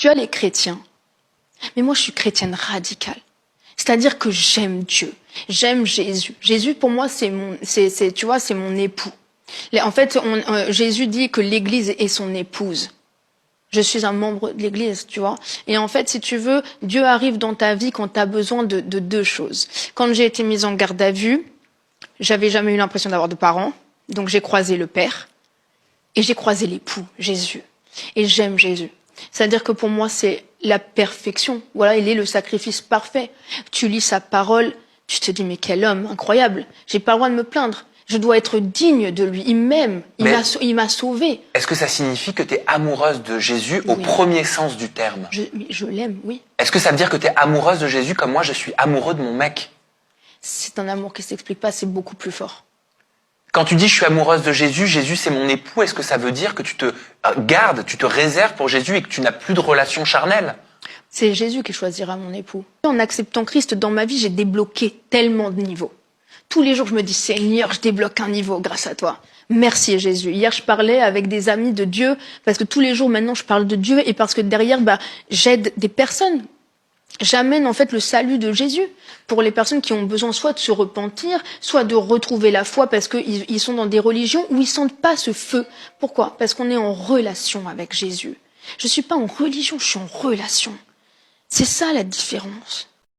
Tu as les chrétiens. Mais moi, je suis chrétienne radicale. C'est-à-dire que j'aime Dieu. J'aime Jésus. Jésus, pour moi, c'est mon époux. En fait, Jésus dit que l'Église est son épouse. Je suis un membre de l'Église, tu vois. Et en fait, si tu veux, Dieu arrive dans ta vie quand tu as besoin de deux choses. Quand j'ai été mise en garde à vue, j'avais jamais eu l'impression d'avoir de parents. Donc j'ai croisé le Père et j'ai croisé l'époux, Jésus. Et j'aime Jésus. C'est-à-dire que pour moi, c'est la perfection. Voilà, il est le sacrifice parfait. Tu lis sa parole, tu te dis, mais quel homme incroyable. J'ai pas le droit de me plaindre. Je dois être digne de lui. Il m'aime. Il m'a sauvée. Est-ce que ça signifie que tu es amoureuse de Jésus au premier sens du terme? Je l'aime, oui. Est-ce que ça veut dire que tu es amoureuse de Jésus comme moi, je suis amoureux de mon mec? C'est un amour qui s'explique pas, c'est beaucoup plus fort. Quand tu dis je suis amoureuse de Jésus, Jésus c'est mon époux, est-ce que ça veut dire que tu te gardes, tu te réserves pour Jésus et que tu n'as plus de relation charnelle? C'est Jésus qui choisira mon époux. En acceptant Christ dans ma vie, j'ai débloqué tellement de niveaux. Tous les jours, je me dis, Seigneur, je débloque un niveau grâce à toi. Merci Jésus. Hier, je parlais avec des amis de Dieu, parce que tous les jours, maintenant, je parle de Dieu, et parce que derrière, j'aide des personnes. J'amène en fait le salut de Jésus pour les personnes qui ont besoin soit de se repentir, soit de retrouver la foi parce qu'ils sont dans des religions où ils sentent pas ce feu. Pourquoi? Parce qu'on est en relation avec Jésus. Je suis pas en religion, je suis en relation. C'est ça la différence.